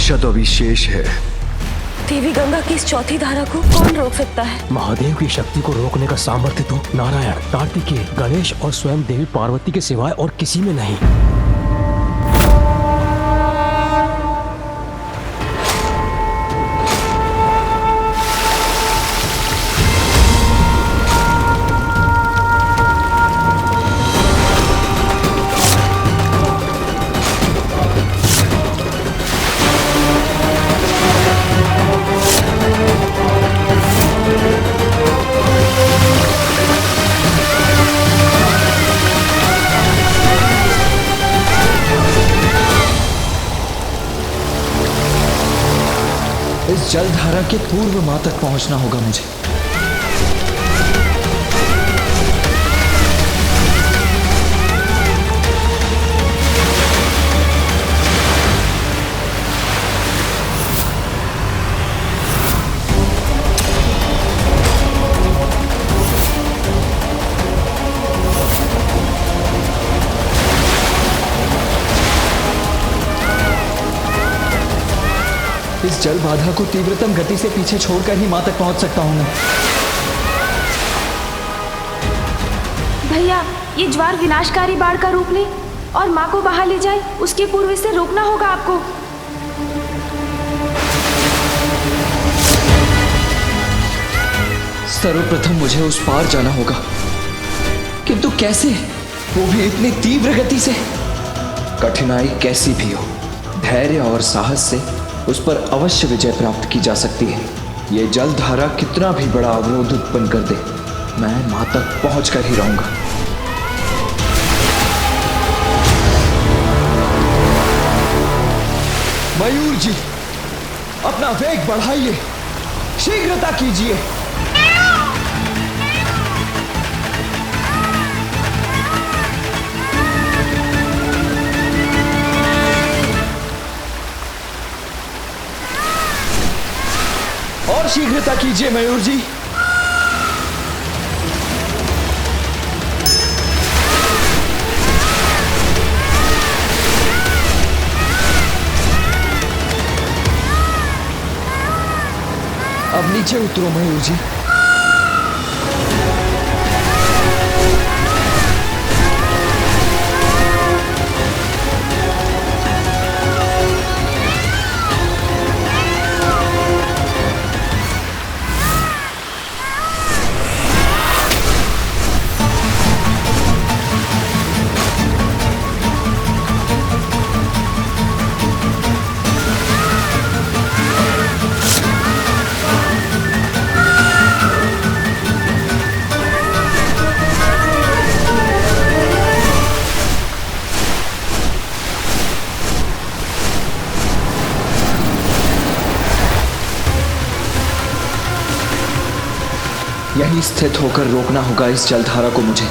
वर्षा तो अभी शेष है। देवी गंगा की इस चौथी धारा को कौन रोक सकता है? महादेव की शक्ति को रोकने का सामर्थ्य तो नारायण, कार्तिकेय, गणेश और स्वयं देवी पार्वती के सिवाय और किसी में नहीं। इस जलधारा के पूर्व माँ तक पहुंचना होगा मुझे। इस जल बाधा को तीव्रतम गति से पीछे छोड़कर ही मां तक पहुंच सकता हूं मैं। भैया, ये ज्वार विनाशकारी बाढ़ का रूप ले और माँ को बहा ले जाए, उसके पूर्व इसे रोकना होगा आपको। सर्वप्रथम मुझे उस पार जाना होगा, किंतु कैसे? वो भी इतनी तीव्र गति से। कठिनाई कैसी भी हो, धैर्य और साहस से उस पर अवश्य विजय प्राप्त की जा सकती है। ये जलधारा कितना भी बड़ा अवरोध उत्पन्न कर दे, मैं मां तक पहुंच कर ही रहूंगा। मयूर जी, अपना वेग बढ़ाइए, शीघ्रता कीजिए। और शीघ्रता कीजिए मयूर जी। अब नीचे उतरो मयूर जी। यहीं स्थित होकर रोकना होगा इस जलधारा को मुझे।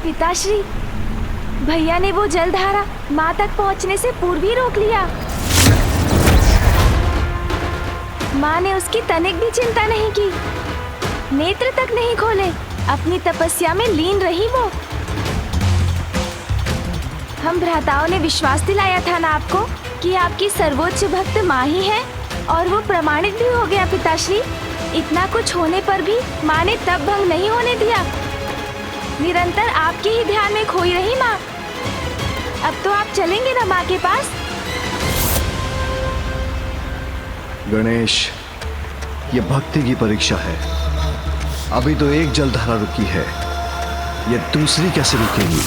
पिताश्री, भैया ने वो जलधारा माँ तक पहुँचने से पूर्व ही रोक लिया। माँ ने उसकी तनिक भी चिंता नहीं की, नेत्र तक नहीं खोले, अपनी तपस्या में लीन रही वो। हम भ्राताओं ने विश्वास दिलाया था ना आपको कि आपकी सर्वोच्च भक्त माँ ही है, और वो प्रमाणित भी हो गया पिताश्री। इतना कुछ होने पर भी माँ ने तब भंग नहीं होने दिया। निरंतर आपके ही ध्यान में खोई रही माँ। अब तो आप चलेंगे ना माँ के पास? गणेश, ये भक्ति की परीक्षा है। अभी तो एक जलधारा रुकी है, ये दूसरी कैसे रुकेगी?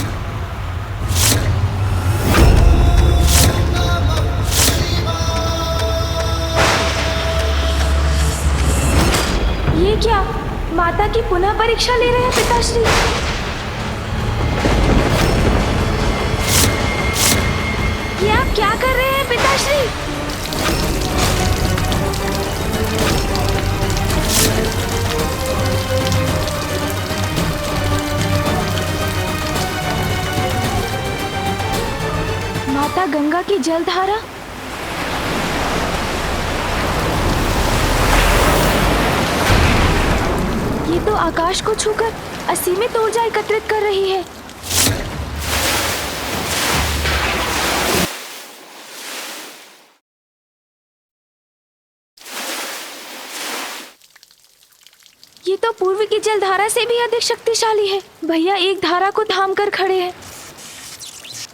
माता की पुनः परीक्षा ले रहे हैं पिताश्री। ये आप क्या कर रहे हैं पिताश्री? माता गंगा की जलधारा। ये तो आकाश को छूकर असीमित ऊर्जा एकत्रित कर रही है। ये तो पूर्व की जलधारा से भी अधिक शक्तिशाली है। भैया एक धारा को थाम कर खड़े हैं,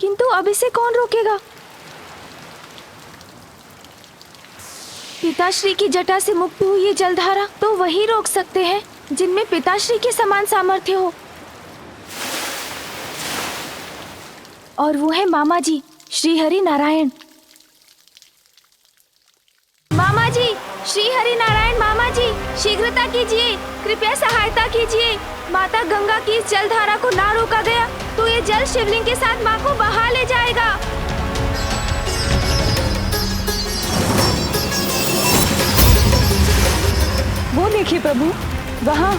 किंतु अब इसे कौन रोकेगा? पिताश्री की जटा से मुक्त हुई ये जलधारा तो वही रोक सकते हैं जिनमें पिताश्री के समान सामर्थ्य हो, और वो है मामा जी श्री हरि नारायण। मामा जी श्री हरि नारायण, मामा जी शीघ्रता कीजिए, कृपया सहायता कीजिए। माता गंगा की इस जलधारा को ना रोका गया तो ये जल शिवलिंग के साथ माँ को बहा ले जाएगा। वो देखिए प्रभु, वहाँ।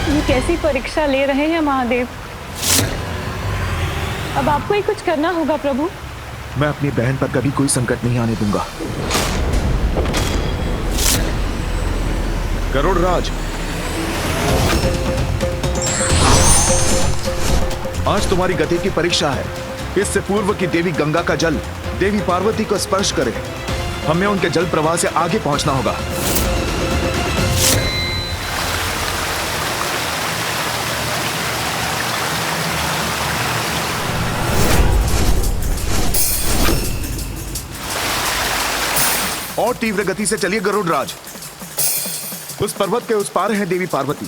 ये कैसी परीक्षा ले रहे हैं महादेव? अब आपको ही कुछ करना होगा प्रभु। मैं अपनी बहन पर कभी कोई संकट नहीं आने दूंगा। गरुड़ राज, आज तुम्हारी गति की परीक्षा है। इससे पूर्व की देवी गंगा का जल देवी पार्वती को स्पर्श करे, हमें उनके जल प्रवाह से आगे पहुंचना होगा। और तीव्र गति से चलिए गरुड़ राज। उस पर्वत के उस पार है देवी पार्वती।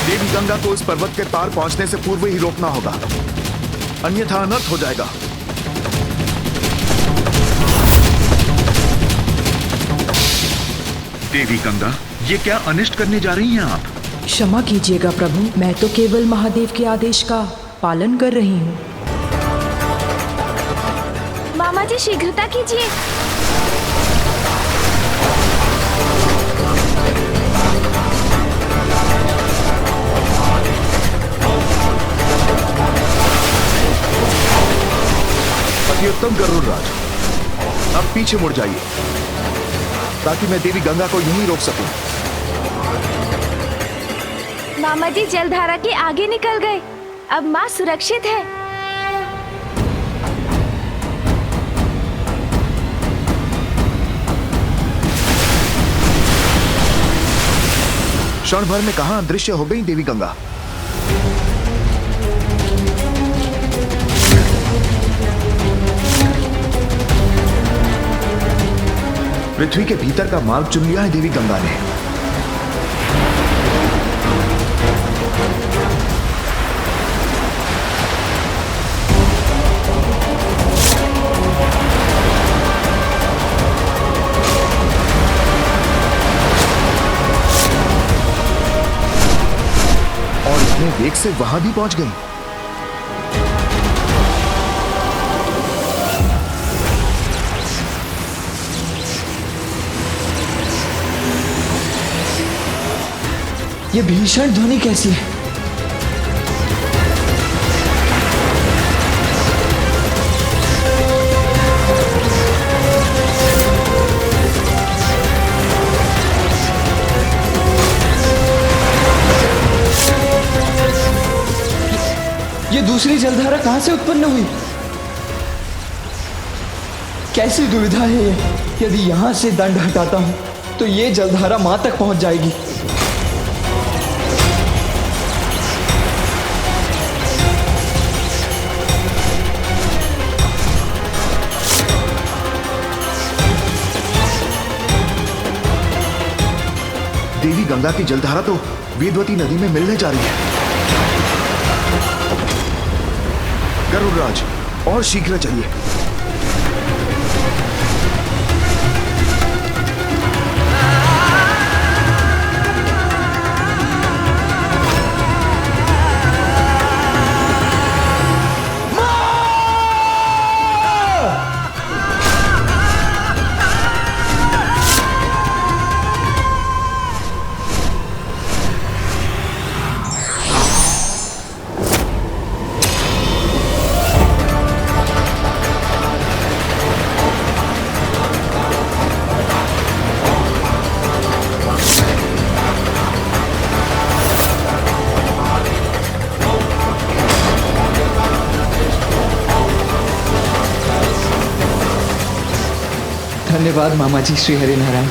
देवी गंगा को उस पर्वत के पार पहुंचने से पूर्व ही रोकना होगा, अन्यथा अनर्थ हो जाएगा। देवी गंगा, ये क्या अनिष्ट करने जा रही हैं आप? क्षमा कीजिएगा प्रभु, मैं तो केवल महादेव के आदेश का पालन कर रही हूँ। मामा जी शीघ्रता कीजिए। अति उत्तम गरुड़ राज, अब पीछे मुड़ जाइए ताकि मैं देवी गंगा को यहीं रोक सकूं। मामा जी जलधारा के आगे निकल गए, अब माँ सुरक्षित है। क्षण भर में कहां अदृश्य हो गई देवी गंगा। पृथ्वी के भीतर का मार्ग चुन लिया है देवी गंगा ने। और इतने वेग से वहां भी पहुंच गई। ये भीषण ध्वनि कैसी है? ये दूसरी जलधारा कहां से उत्पन्न हुई? कैसी दुविधा है ये? यदि यहां से दंड हटाता हूं तो ये जलधारा मां तक पहुंच जाएगी। गंगा की जलधारा तो वेदवती नदी में मिलने जा रही है। गरुड़राज, और शीघ्र चलिए। धन्यवाद मामा जी श्री हरिनारायण।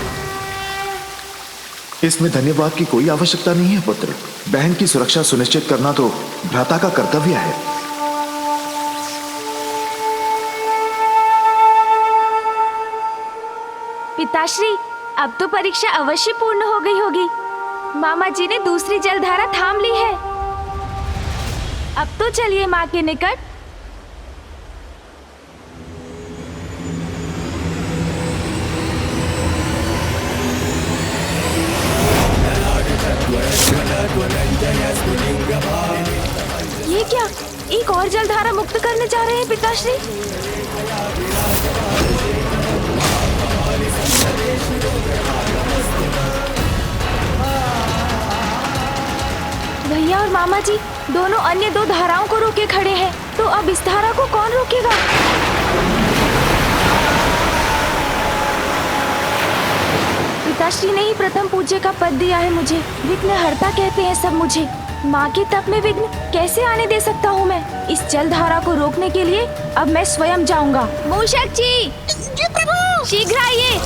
इसमें धन्यवाद की कोई आवश्यकता नहीं है पुत्र। बहन की सुरक्षा सुनिश्चित करना तो भ्राता का कर्तव्य है। पिताश्री, अब तो परीक्षा अवश्य पूर्ण हो गई होगी। मामा जी ने दूसरी जलधारा थाम ली है। अब तो चलिए माँ के निकट। ये क्या, एक और जलधारा मुक्त करने जा रहे हैं पिताश्री? भैया और मामा जी दोनों अन्य दो धाराओं को रोके खड़े हैं, तो अब इस धारा को कौन रोकेगा? पिताश्री ने ही प्रथम पूज्य का पद दिया है मुझे। विघ्नहर्ता कहते हैं सब मुझे। माँ के तप में विघ्न कैसे आने दे सकता हूँ मैं? इस जलधारा को रोकने के लिए अब मैं स्वयं जाऊंगा। मूषक जी प्रभु, शीघ्र आइए।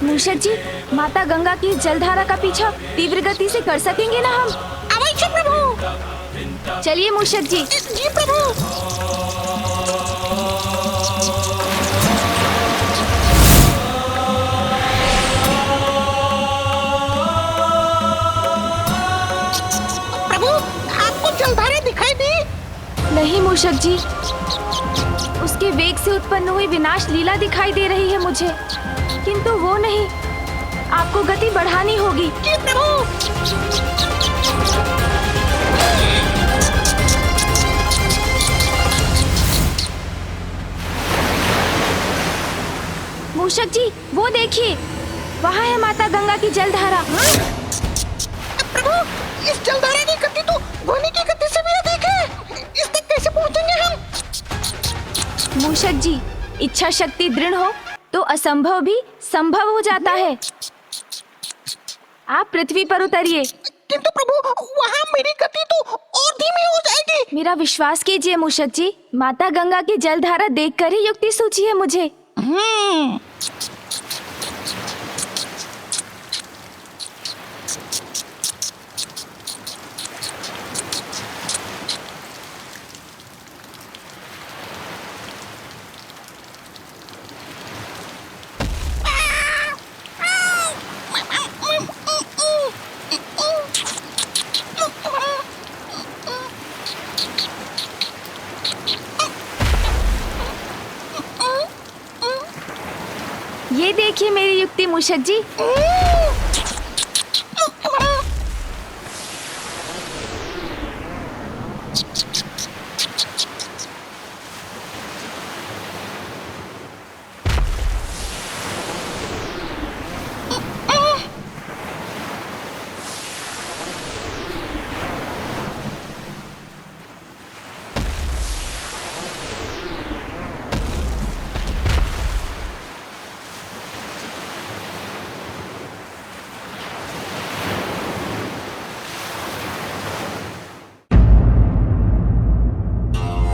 मूषक जी, माता गंगा की जलधारा का पीछा तीव्र गति से कर सकेंगे ना हम? अवश्य प्रभु। चलिए मूषक जी। जी प्रभु। नहीं मूषक जी, उसके वेग से उत्पन्न हुई विनाश लीला दिखाई दे रही है मुझे, किंतु वो नहीं। आपको गति बढ़ानी होगी। जी प्रभु। मूषक जी, वो देखिए, वहाँ है माता गंगा की जलधारा। प्रभु, इस जलधारा की गति तो ध्वनि की गति से भी अधिक है। इस तक कैसे पहुंचेंगे हम? मूषक जी, इच्छा शक्ति दृढ़ हो तो असंभव भी संभव हो जाता है। आप पृथ्वी पर उतरिए। किंतु प्रभु, वहाँ मेरी गति तो और धीमी हो जाएगी। मेरा विश्वास कीजिए मूषक जी, माता गंगा की जलधारा देखकर ही युक्ति सूझी है मुझे। ये देखिए मेरी युक्ति मूषक जी।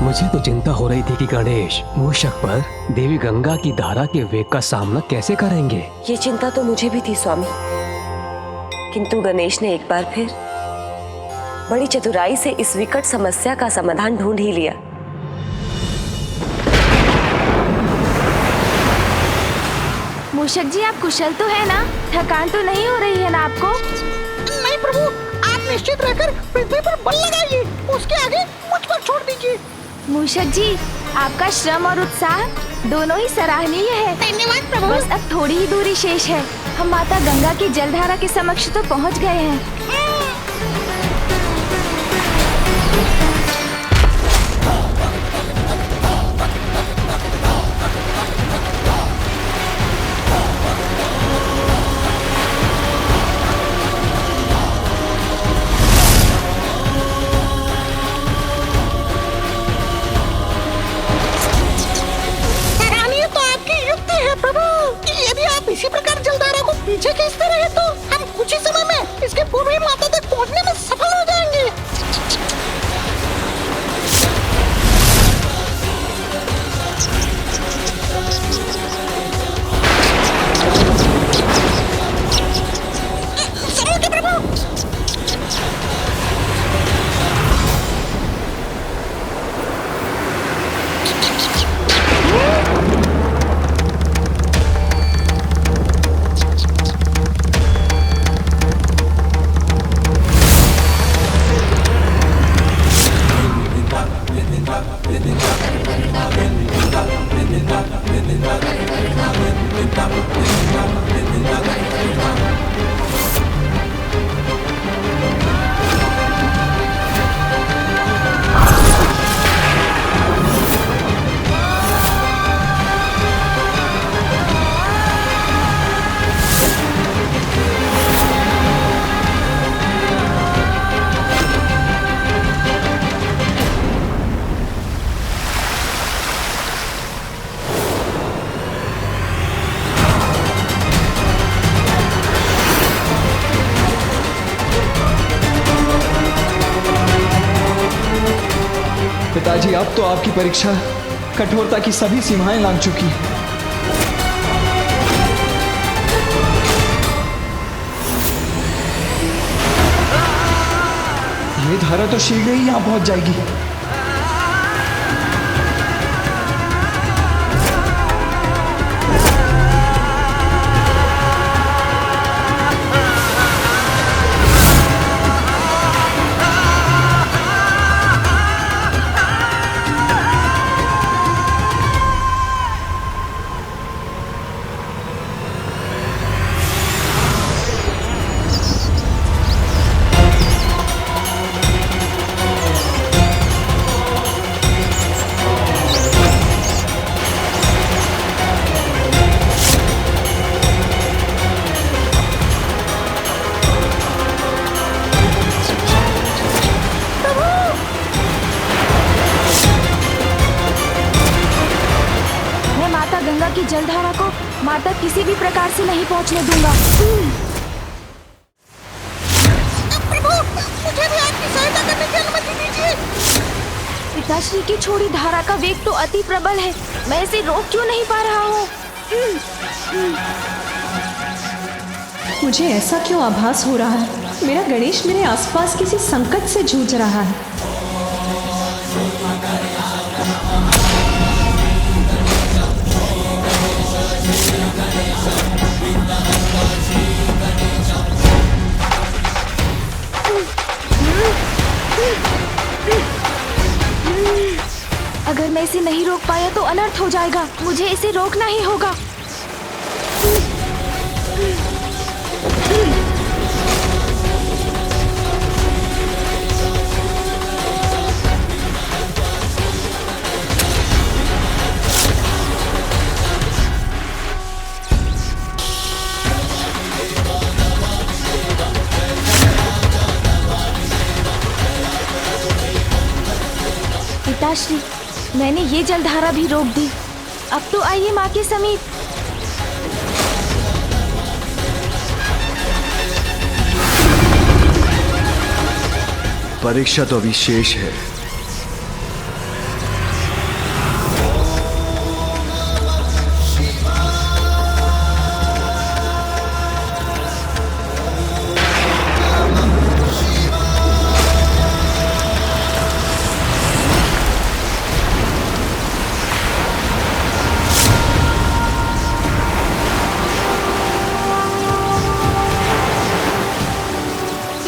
मुझे तो चिंता हो रही थी कि गणेश मूषक पर देवी गंगा की धारा के वेग का सामना कैसे करेंगे। ये चिंता तो मुझे भी थी स्वामी, किंतु गणेश ने एक बार फिर बड़ी चतुराई से इस विकट समस्या का समाधान ढूंढ ही लिया। मूषक जी, आप कुशल तो है ना? थकान तो नहीं हो रही है ना आपको? नहीं प्रभु, आप निश्चित रहकर पृथ्वी पर बल लगाइए, उसके आगे मुझ पर छोड़ दीजिए। मूषक जी, आपका श्रम और उत्साह दोनों ही सराहनीय है। धन्यवाद प्रभु। बस अब थोड़ी ही दूरी शेष है, हम माता गंगा की जलधारा के समक्ष तो पहुंच गए हैं। सराहनीय तो आपकी युक्ति है प्रभु। यदि आप इसी प्रकार जलधारा को पीछे खींचते रहे तो हम कुछ ही समय में इसके पूर्व ही माता तक पहुंचने में सफल हो जाएंगे। समझे प्रभु? पिताजी, अब तो आपकी परीक्षा कठोरता की सभी सीमाएं लांघ चुकी है। ये धारा तो शीघ्र ही यहां पहुंच जाएगी। मैं माता गंगा की जलधारा को माता किसी भी प्रकार से नहीं पहुंचने दूंगा। प्रभु, मुझे भी आपकी सहायता करने की अनुमति दीजिए। पिताश्री की छोड़ी धारा का वेग तो अति प्रबल है, मैं इसे रोक क्यों नहीं पा रहा हूँ? मुझे ऐसा क्यों आभास हो रहा है? मेरा गणेश मेरे आसपास किसी संकट से जूझ रहा है। अगर मैं इसे नहीं रोक पाया तो अनर्थ हो जाएगा, मुझे इसे रोकना ही होगा। पिताश्री, मैंने ये जलधारा भी रोक दी, अब तो आइए माँ के समीप। परीक्षा तो अभी शेष है।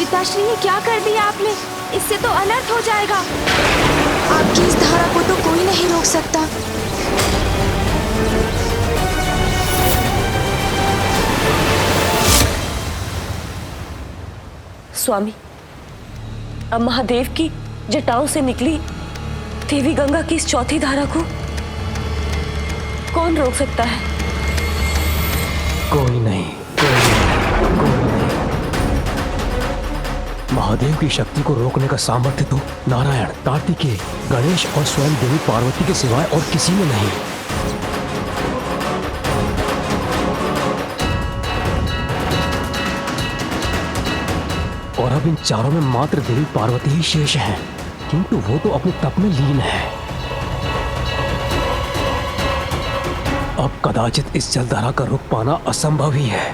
पिताश्री ये क्या कर दिया आपने? इससे तो अनर्थ हो जाएगा। आपकी इस धारा को तो कोई नहीं रोक सकता। स्वामी, अब महादेव की जटाओं से निकली देवी गंगा की इस चौथी धारा को कौन रोक सकता है? कोई नहीं, कोई नहीं, कोई नहीं। महादेव की शक्ति को रोकने का सामर्थ्य तो नारायण, कार्तिकेय, गणेश और स्वयं देवी पार्वती के सिवाय और किसी में नहीं। और अब इन चारों में मात्र देवी पार्वती ही शेष हैं, किंतु वो तो अपने तप में लीन है। अब कदाचित इस जलधारा का रुक पाना असंभव ही है।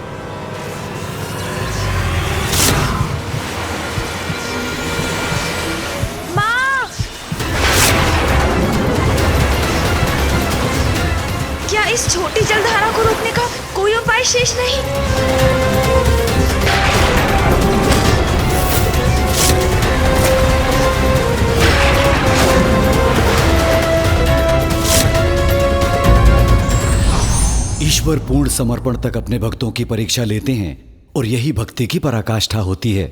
माँ! क्या इस छोटी जलधारा को रोकने का कोई उपाय शेष नहीं? ईश्वर पूर्ण समर्पण तक अपने भक्तों की परीक्षा लेते हैं और यही भक्ति की पराकाष्ठा होती है।